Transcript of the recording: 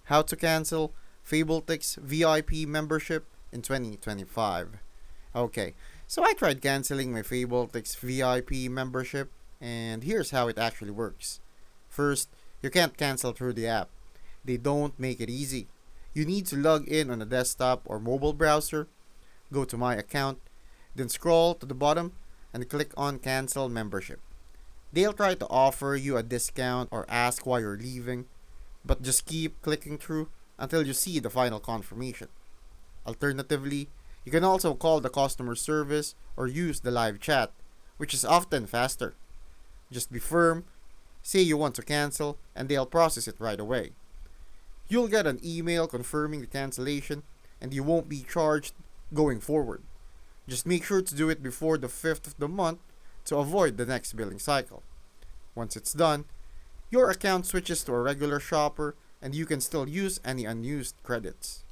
How to cancel Fabletics VIP membership in 2025. Okay, so I tried canceling my Fabletics VIP membership, and here's how it actually works. First, you can't cancel through the app. They don't make it easy. You need to log in on a desktop or mobile browser, go to My Account, then scroll to the bottom and click on Cancel Membership. They'll try to offer you a discount or ask why you're leaving, but just keep clicking through until you see the final confirmation. Alternatively, you can also call the customer service or use the live chat, which is often faster. Just be firm, say you want to cancel, and they'll process it right away. You'll get an email confirming the cancellation, and you won't be charged going forward. Just make sure to do it before the 5th of the month to avoid the next billing cycle. Once it's done, your account switches to a regular shopper and you can still use any unused credits.